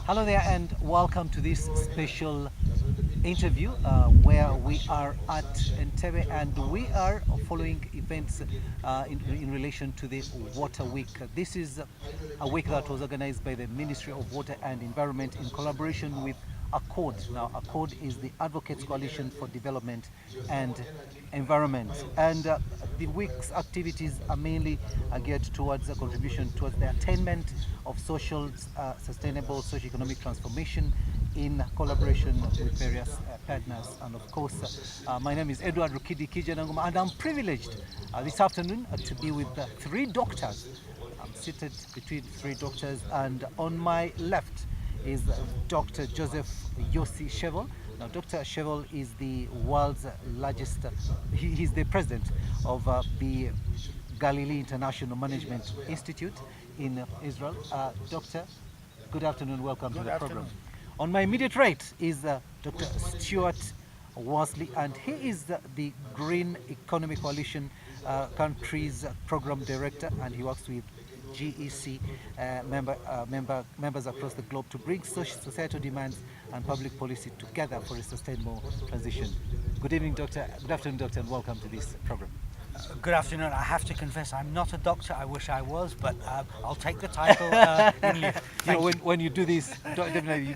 Hello there and welcome to this special interview where we are at Entebbe and we are following events in relation to the Water Week. This is a week that was organized by the Ministry of Water and Environment in collaboration with ACODE. Now, ACODE is the Advocates Coalition for Development and Environment. And the week's activities are mainly geared towards a contribution towards the attainment of social, sustainable socio-economic transformation in collaboration with various partners. And of course, my name is Edward Rukidi Kijananguma, and I'm privileged this afternoon to be with three doctors. I'm seated between three doctors, and on my left is Dr. Joseph Yossi Shevel. Now, Dr. Shevel is the world's largest, he's the president of the Galilee International Management Institute in Israel. Doctor, good afternoon, welcome to the program. On my immediate right is Dr. Stuart Worsley, and he is the Green Economy Coalition country's program director, and he works with GEC members across the globe to bring societal demands and public policy together for a sustainable transition. Good evening, Doctor. Good afternoon, Doctor, and welcome to this program. Good afternoon. I have to confess, I'm not a doctor. I wish I was, but I'll take the title. You know, when you do this, definitely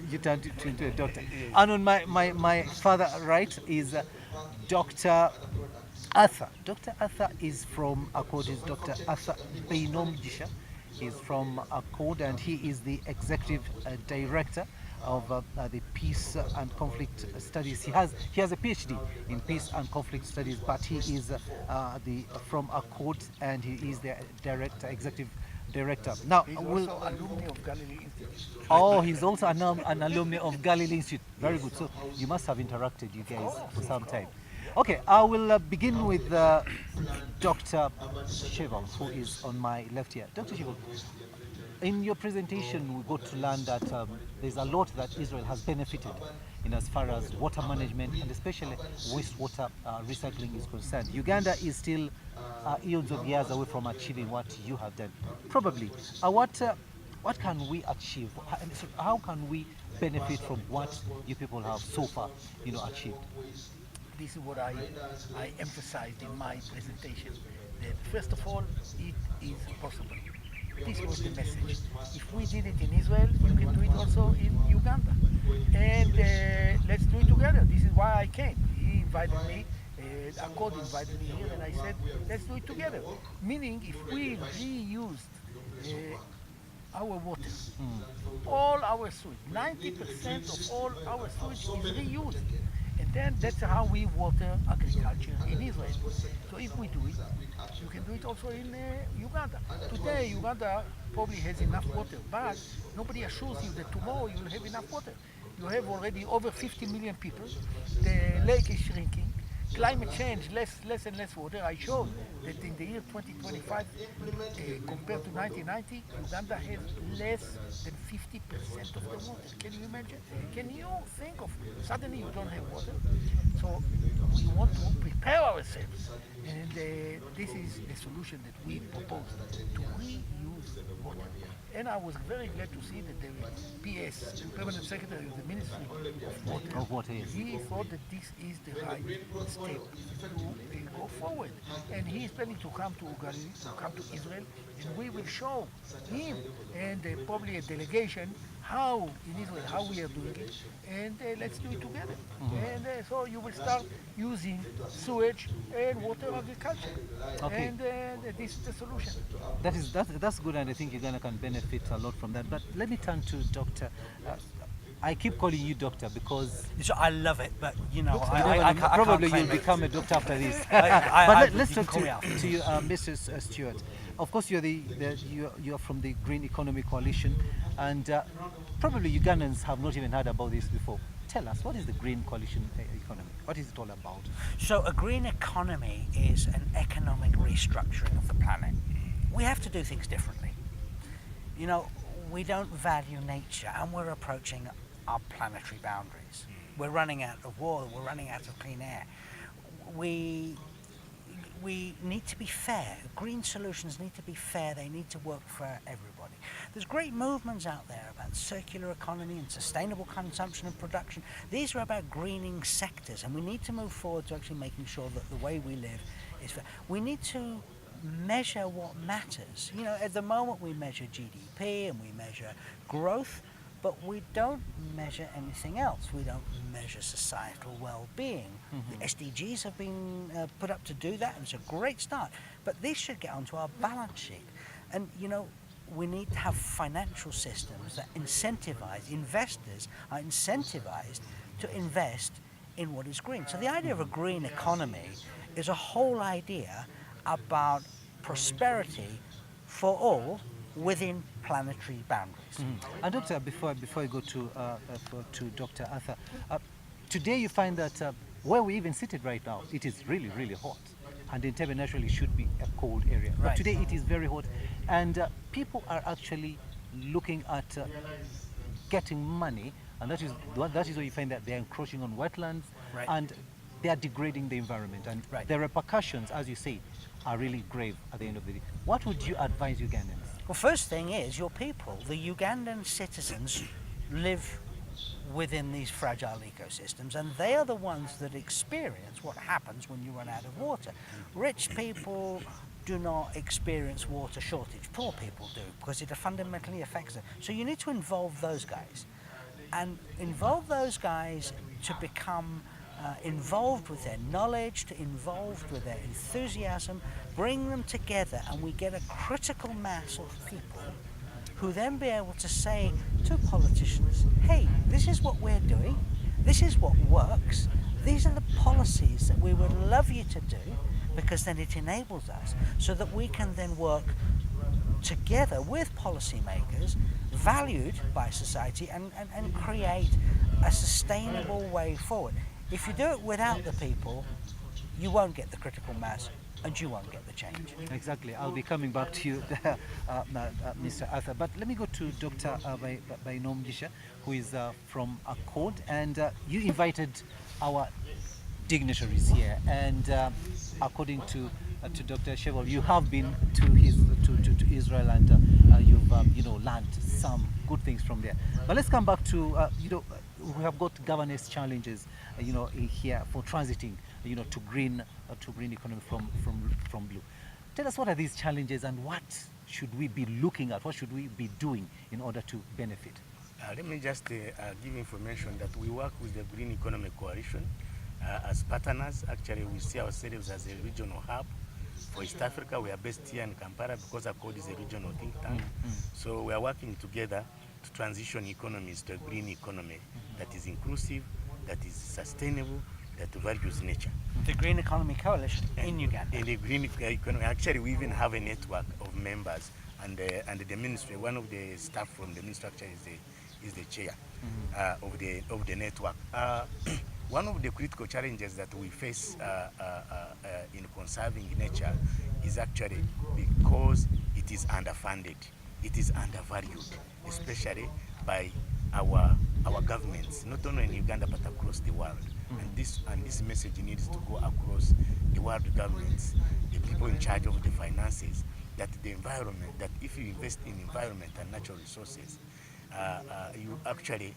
you turn into a doctor. And on my further right is Dr. Arthur. Dr. Arthur is from ACODE, is Dr. Arthur Beinomjisha. He's from ACODE and he is the executive director of the Peace and Conflict Studies. He has a PhD in Peace and Conflict Studies, but he is from ACODE and he is the executive director. Now, he's also alumni of Galilee Institute. Oh, he's also an alumni of Galilee Institute. Very good. So you must have interacted, you guys, for some time. Okay, I will begin with Dr. Shevel, who is on my left here. Dr. Shevel, in your presentation, we got to learn that there's a lot that Israel has benefited in as far as water management and especially wastewater recycling is concerned. Uganda is still eons of years away from achieving what you have done. Probably, what can we achieve? How can we benefit from what you people have so far, achieved? This is what I emphasized in my presentation. That first of all, it is possible. This was the message. If we did it in Israel, you can do it also in Uganda. And let's do it together. This is why I came. He invited me, ACODE invited me here, and I said, let's do it together. Meaning, if we reused our water, all our sewage, 90% of all our sewage is reused. And then that's how we water agriculture in Israel. So if we do it, you can do it also in Uganda. Today, Uganda probably has enough water, but nobody assures you that tomorrow you will have enough water. You have already over 50 million people. The lake is shrinking. Climate change, less and less water. I showed that in the year 2025, compared to 1990, Uganda has less than 50% of the water. Can you imagine? Can you think of suddenly you don't have water? So we want to prepare ourselves, and this is the solution that we propose, to reuse water. And I was very glad to see that the PS, the Permanent Secretary of the Ministry of Water, he thought that this is the right step to go forward. And he is planning to come to Galilee, to come to Israel, and we will show him and probably a delegation how in Israel, how we are doing it, and let's do it together. And so you will start using sewage and water agriculture. Okay. And this is the solution. That's good, and I think Uganda can benefit a lot from that. But let me turn to Dr. I keep calling you doctor because I love it, but probably you'll become a doctor after this. But let's talk to you, Mr. Stewart. Of course, you're from the Green Economy Coalition, and probably Ugandans have not even heard about this before. Tell us, what is the Green Coalition economy? What is it all about? So a green economy is an economic restructuring of the planet. We have to do things differently. We don't value nature, and we're approaching our planetary boundaries. We're running out of water, we're running out of clean air. We need to be fair. Green solutions need to be fair, they need to work for everybody. There's great movements out there about circular economy and sustainable consumption and production. These are about greening sectors, and we need to move forward to actually making sure that the way we live is fair. We need to measure what matters. You know, at the moment we measure GDP and we measure growth, but we don't measure anything else. We don't measure societal well-being. The SDGs have been put up to do that, and it's a great start. But this should get onto our balance sheet. And, you know, we need to have financial systems that incentivize, investors are incentivized to invest in what is green. So the idea of a green economy is a whole idea about prosperity for all within planetary boundaries. And Doctor, before I go to Dr. Arthur, today you find that where we even seated right now, it is really, really hot. And Entebbe naturally should be a cold area. But Right. today it is very hot. And people are actually looking at getting money. And that is where you find that they're encroaching on wetlands. Right. And they are degrading the environment. And Right. the repercussions, as you say, are really grave at the end of the day. What would you advise Ugandans? Well, first thing is your people, the Ugandan citizens, live within these fragile ecosystems, and they are the ones that experience what happens when you run out of water. Rich people do not experience water shortage. Poor people do, because it fundamentally affects them. So you need to involve those guys, and involve those guys to become involved with their knowledge, to involved with their enthusiasm, bring them together, and we get a critical mass of people who then be able to say to politicians, hey, this is what we're doing, this is what works, these are the policies that we would love you to do, because then it enables us so that we can then work together with policymakers, valued by society, and create a sustainable way forward. If you do it without the people, you won't get the critical mass and you won't get the change. Exactly. I'll be coming back to you, Mr. Arthur. But let me go to Dr. Bainomgisha, who is from ACODE. And you invited our dignitaries here. And according to Dr. Shevel, you have been to Israel, and you've learned some good things from there. But let's come back to we have got governance challenges here for transiting to green economy from blue. Tell us, what are these challenges and what should we be looking at? What should we be doing in order to benefit? Let me just give information that we work with the Green Economic Coalition as partners. Actually, we see ourselves as a regional hub for East Africa. We are based here in Kampala because ACODE is a regional think tank. So we are working together to transition economies to a green economy that is inclusive, that is sustainable, that values nature. The Green Economy Coalition in Uganda. In the green economy, actually, we even have a network of members, and the ministry. One of the staff from the ministry actually is the chair of the network. One of the critical challenges that we face in conserving nature is actually because it is underfunded, it is undervalued, especially by our governments, not only in Uganda but across the world. And this message needs to go across the world governments, the people in charge of the finances, that the environment, that if you invest in environment and natural resources, you actually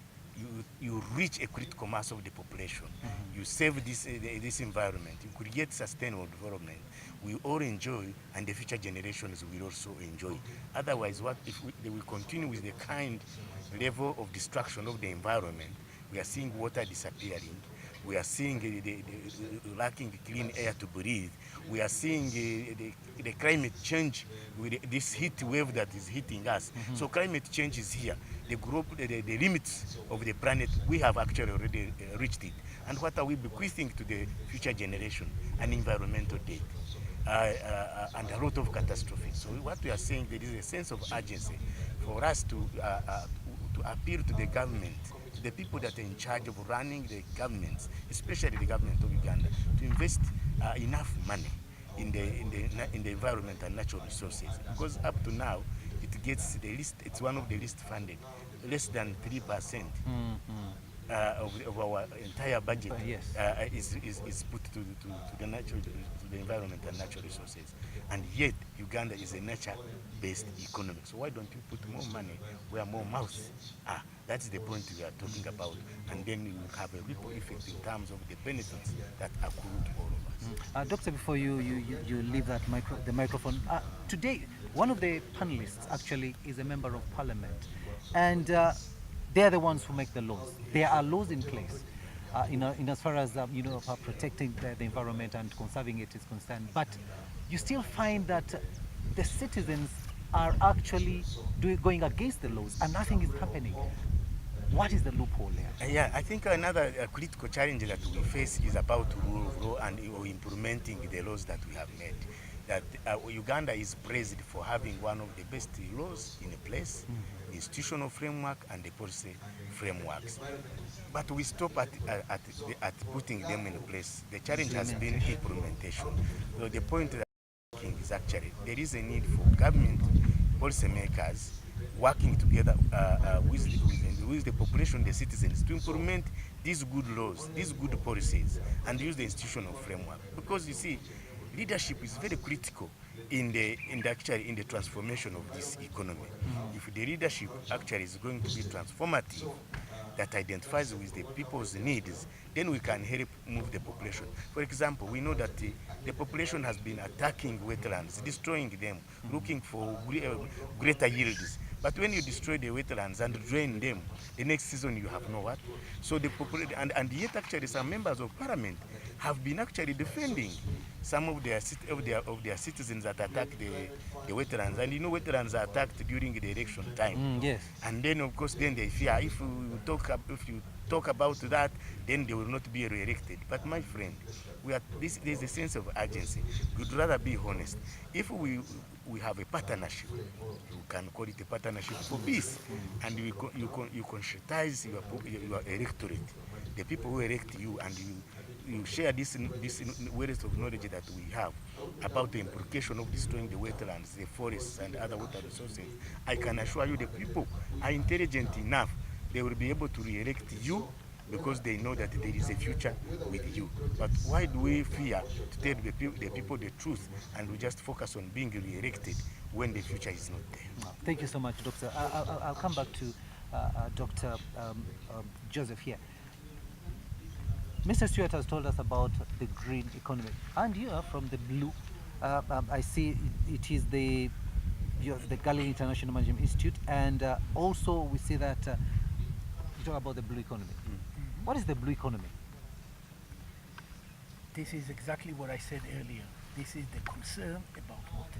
you reach a critical mass of the population. You save this environment, you create sustainable development. We all enjoy, and the future generations will also enjoy. Otherwise, what if they will continue with the kind level of destruction of the environment? We are seeing water disappearing. We are seeing the lacking clean air to breathe. We are seeing the climate change with this heat wave that is hitting us. So climate change is here. The limits of the planet, we have actually already reached it. And what are we bequeathing to the future generation? An environmental debt. And a lot of catastrophe. So what we are saying, there is a sense of urgency for us to appeal to the government, to the people that are in charge of running the governments, especially the government of Uganda, to invest enough money in the environment and natural resources. Because up to now, it gets the least. It's one of the least funded, less than 3%. of our entire budget Yes. is put to the natural, to the environment and natural resources, and yet Uganda is a nature-based economy. So why don't you put more money where more mouths are? That's the point we are talking about, and then you will have a ripple effect in terms of the benefits that accrue to all of us. Doctor, before you leave the microphone, today one of the panelists actually is a member of parliament, and they are the ones who make the laws. There are laws in place, in as far as protecting the environment and conserving it is concerned. But you still find that the citizens are actually going against the laws, and nothing is happening. What is the loophole there? Yeah, I think another critical challenge that we face is about rule of law and implementing the laws that we have made. That Uganda is praised for having one of the best laws in place, the institutional framework and the policy frameworks. But we stop at putting them in place. The challenge has been implementation. So the point that I'm making is actually there is a need for government policymakers working together with the population, the citizens, to implement these good laws, these good policies, and use the institutional framework. Because you see, leadership is very critical in the transformation of this economy. If the leadership actually is going to be transformative, that identifies with the people's needs, then we can help move the population. For example, we know that the population has been attacking wetlands, destroying them, looking for greater yields. But when you destroy the wetlands and drain them, the next season you have no what. So the population, and yet actually some members of parliament have been actually defending some of their citizens that attack the wetlands. And you know, wetlands are attacked during the election time. Yes. And then of course then they fear if you talk about that, then they will not be re-elected. But my friend, there's a sense of urgency. We'd rather be honest. If we have a partnership, you can call it a partnership for peace, and you conscientize your electorate, the people who elect you, and you share this wealth of knowledge that we have about the implication of destroying the wetlands, the forests, and other water resources. I can assure you the people are intelligent enough. They will be able to re-elect you because they know that there is a future with you. But why do we fear to tell the people the truth, and we just focus on being re-elected when the future is not there? Thank you so much, Doctor. I'll come back to Dr. Joseph here. Mr. Stewart has told us about the green economy, and you are from the blue. I see it is the Galilee International Management Institute, and also we see that you talk about the blue economy. What is the blue economy? This is exactly what I said earlier. This is the concern about water.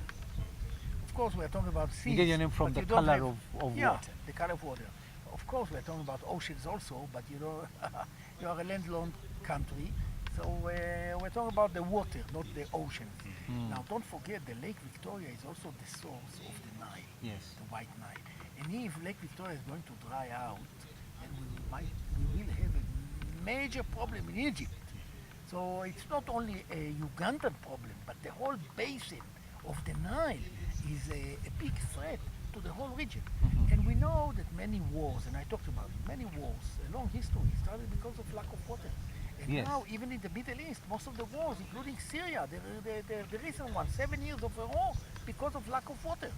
Of course, we are talking about seas. You get your name from the you don't color have- of yeah, water. the color of water. Of course, we are talking about oceans also, but you know, you are a landlocked country, so we're talking about the water, not the ocean. Now, don't forget, the Lake Victoria is also the source of the Nile, Yes. the White Nile. And if Lake Victoria is going to dry out, then we will have a major problem in Egypt. So it's not only a Ugandan problem, but the whole basin of the Nile is a big threat to the whole region. And we know that many wars, and I talked about it, many wars, a long history, started because of lack of water. And Yes. now, even in the Middle East, most of the wars, including Syria, the recent one, 7 years of a war because of lack of water.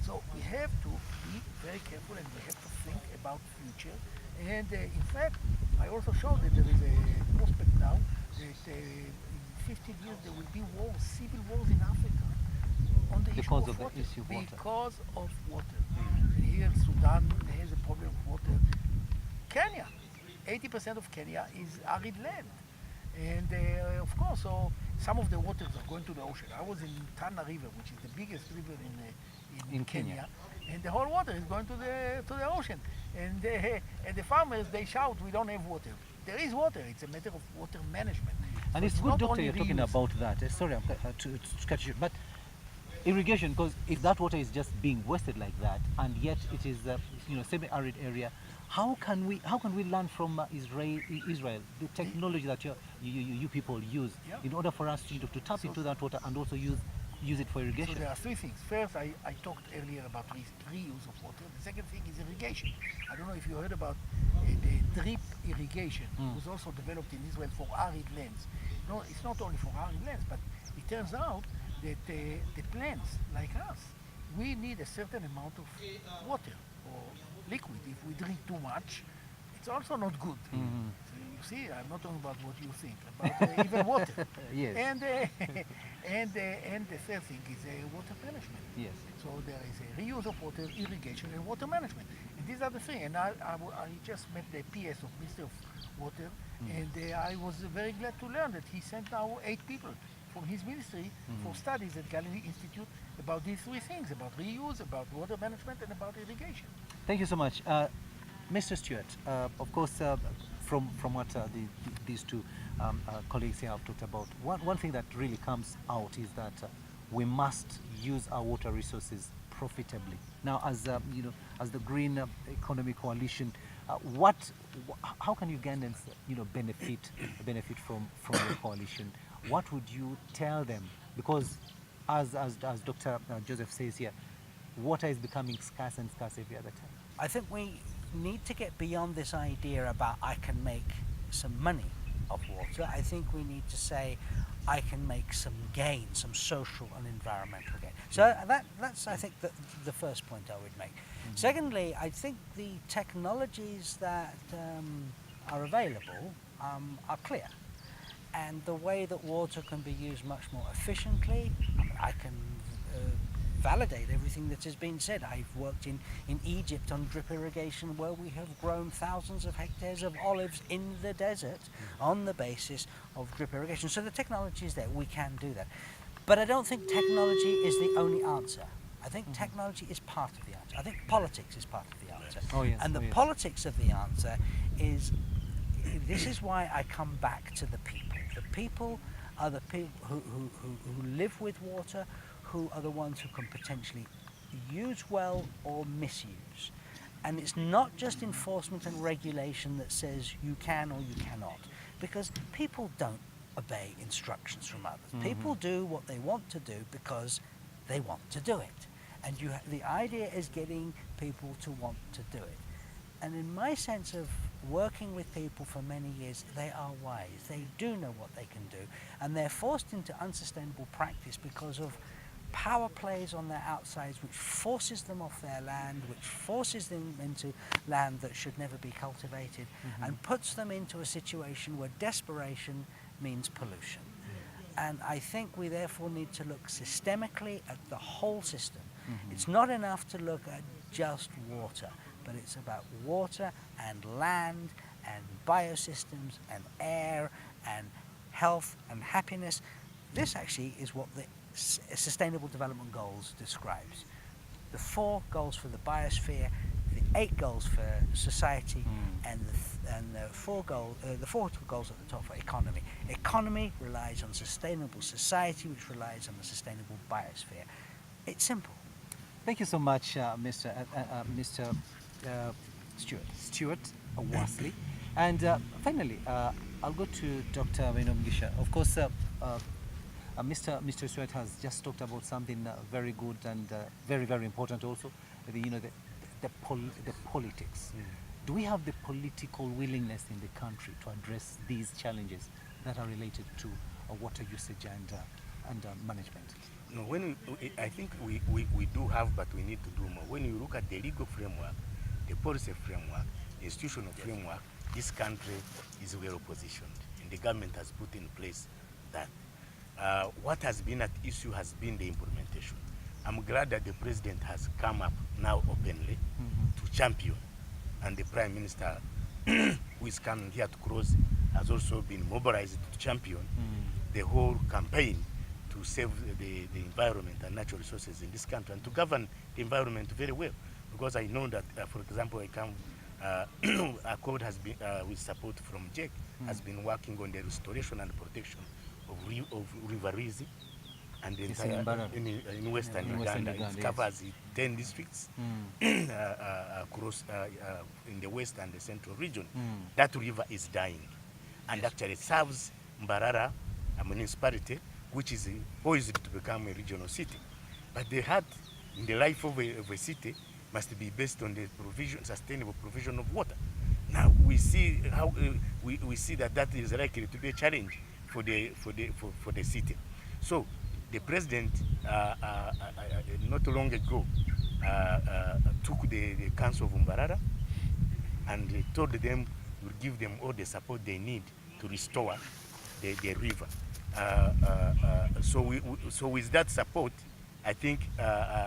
So we have to be very careful, and we have to think about future. And in fact, I also showed that there is a prospect now that in 15 years there will be wars, civil wars in Africa on the issue Because of of the water. issue of water. Because of water. And here Sudan has a problem of water. Kenya, 80% of Kenya is arid land. And of course, so some of the waters are going to the ocean. I was in Tana River, which is the biggest river in Kenya. and the whole water is going to the ocean. And the farmers, they shout, we don't have water. There is water. It's a matter of water management. And So it's good, not Doctor, only you're talking reuse. about that. Sorry, I'm to cut you, but irrigation, because if that water is just being wasted like that, and yet it is semi-arid area, how can we learn from Israel the technology that you people use Yeah. in order for us to tap into that water and also use it for So irrigation? there are three things. First, I talked earlier about reuse of water. The second thing is irrigation. I don't know if you heard about the drip irrigation was also developed in Israel for arid lands. No, it's not only for arid lands, but it turns out that the plants like us, we need a certain amount of water or liquid. If we drink too much, it's also not good. So you see, I'm not talking about what you think, about even water. Yes. And the third thing is water management. Yes. So there is a reuse of water, irrigation, and water management. And these are the things. And I just met the PS of Minister of Water, and I was very glad to learn that he sent now 8 people from his ministry for studies at Galilee Institute about these 3 things, about reuse, about water management, and about irrigation. Thank you so much. Mr. Stewart, of course, from what these two colleagues here have talked about, one thing that really comes out is that we must use our water resources profitably. Now, as as the Green Economy Coalition, how can Ugandans, benefit from your coalition? What would you tell them? Because, as Dr. Joseph says here, water is becoming scarce and scarce every other time. I think we need to get beyond this idea about I can make some money off water. I think we need to say I can make some gain, some social and environmental gain. So that's I think the first point I would make. Secondly, I think the technologies that are available are clear, and the way that water can be used much more efficiently. I can validate everything that has been said. I've worked in Egypt on drip irrigation, where we have grown thousands of hectares of olives in the desert on the basis of drip irrigation. So the technology is there, we can do that. But I don't think technology is the only answer. I think technology is part of the answer. I think politics is part of the answer. Oh, yes. And the politics of the answer is, this is why I come back to the people. The people are the people who live with water, who are the ones who can potentially use well or misuse. And it's not just enforcement and regulation that says you can or you cannot, because people don't obey instructions from others. People do what they want to do because they want to do it. And the idea is getting people to want to do it. And in my sense of working with people for many years, they are wise. They do know what they can do. And they're forced into unsustainable practice because of power plays on their outsides, which forces them off their land, which forces them into land that should never be cultivated, and puts them into a situation where desperation means pollution. And I think we therefore need to look systemically at the whole system. It's not enough to look at just water, but it's about water and land and biosystems and air and health and happiness. This actually is what the Sustainable Development Goals describes. The 4 goals for the biosphere, the 8 goals for society, and the 4 goals at the top for economy. Economy relies on sustainable society, which relies on the sustainable biosphere. It's simple. Thank you so much, Mr. Stewart Wasley. And finally, I'll go to Dr. Mugisha. Of course, Mr. Stewart has just talked about something very good and very, very important also, the politics. Do we have the political willingness in the country to address these challenges that are related to water usage and management? No, I think we do have, but we need to do more. When you look at the legal framework, the policy framework, the institutional framework, this country is well positioned, and the government has put in place that. What has been at issue has been the implementation. I'm glad that the president has come up now openly to champion, and the prime minister who is coming here to close has also been mobilized to champion the whole campaign to save the environment and natural resources in this country and to govern the environment very well. Because I know that, for example, ACODE has been, with support from JEC, has been working on the restoration and protection of River Rizi and the entire, in Western Uganda. It covers 10 districts across in the west and the central region. That river is dying and actually serves Mbarara, a municipality, which is poised to become a regional city. But the heart in the life of a city must be based on the sustainable provision of water. Now, we see how we see that is likely to be a challenge for the city. So the president not long ago took the council of Mbarara and told them will give them all the support they need to restore the river. So with that support, I think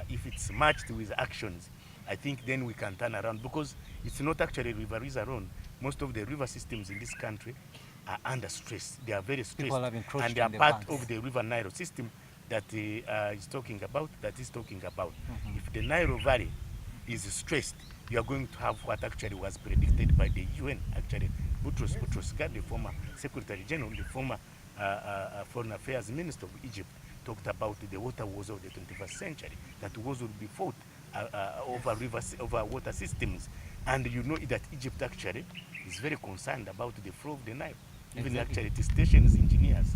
if it's matched with actions, I think then we can turn around, because it's not actually rivers alone. Most of the river systems in this country are under stress. They are very stressed, People have encroached and they are on the part banks. of the river Nile system that is talking about. If the Nile Valley is stressed, you are going to have what actually was predicted by the UN. Actually, Boutros Ghali, the former Secretary General, the former Foreign Affairs Minister of Egypt, talked about the water wars of the 21st century, that wars will be fought over water systems. And you know that Egypt actually is very concerned about the flow of the Nile. Even actually it stations engineers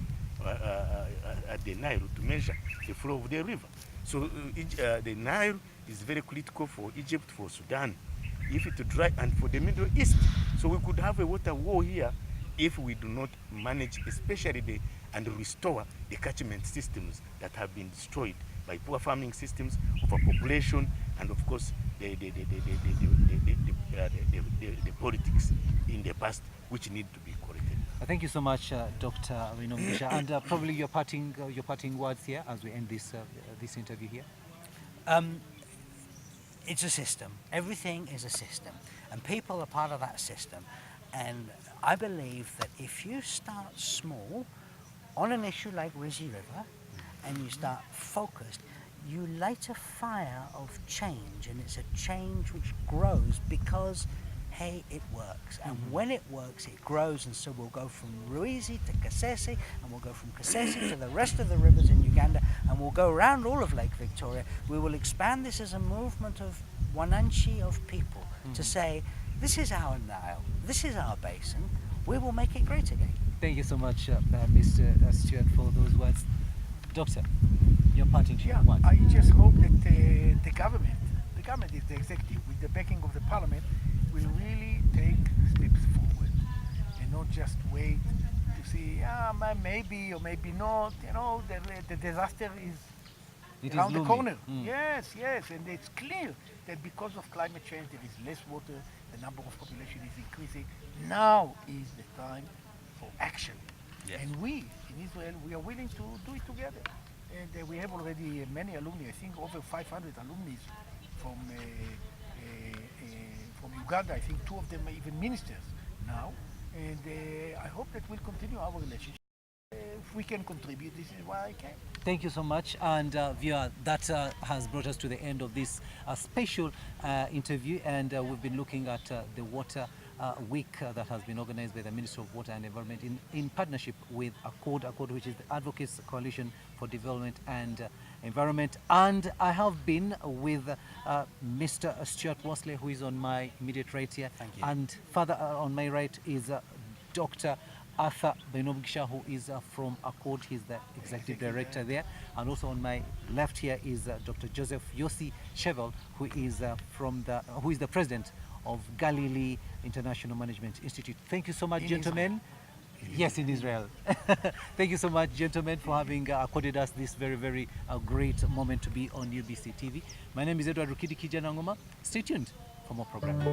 at the Nile to measure the flow of the river. So the Nile is very critical for Egypt, for Sudan, if it dry, and for the Middle East. So we could have a water war here if we do not manage, especially and restore the catchment systems that have been destroyed by poor farming systems, overpopulation, and of course the politics in the past, which need to be corrected. Thank you so much, Dr. Binogisha, and probably your parting words here as we end this interview here. It's a system. Everything is a system, and people are part of that system. And I believe that if you start small on an issue like Rizi River, and you start focused, you light a fire of change, and it's a change which grows because, hey, it works. And when it works, it grows, and so we'll go from Ruizi to Kasese, and we'll go from Kasese to the rest of the rivers in Uganda, and we'll go around all of Lake Victoria. We will expand this as a movement of Wananchi, of people, to say, this is our Nile, this is our basin, we will make it great again. Thank you so much, Mr. Stewart, for those words. Doctor, your parting words. I just hope that the government is the executive, with the backing of the parliament, will really take steps forward and not just wait to see, maybe or maybe not. You know, the disaster is around the corner. Yes, and it's clear that because of climate change there is less water, the number of population is increasing. Now is the time for action. Yes. And we, in Israel, we are willing to do it together. And we have already many alumni, I think over 500 alumni from Uganda. I think 2 of them are even ministers now. And I hope that we'll continue our relationship. If we can contribute, this is why I came. Thank you so much. And viewer, that has brought us to the end of this special interview. And we've been looking at the water week that has been organized by the Ministry of Water and Environment in partnership with ACODE, which is the Advocates Coalition for Development and Environment. And I have been with Mr. Stuart Worsley, who is on my immediate right here. Thank you. And further on my right is Dr. Arthur Binogisha, who is from ACODE. He's the executive director there. And also on my left here is Dr. Joseph Yossi Chevel, who is the president of Galilee International Management Institute. Thank you so much, gentlemen. Yes, in Israel. Thank you so much, gentlemen, for having accorded us this very, very great moment to be on UBC TV. My name is Edward Rukidi Kijanangoma. Stay tuned for more programming.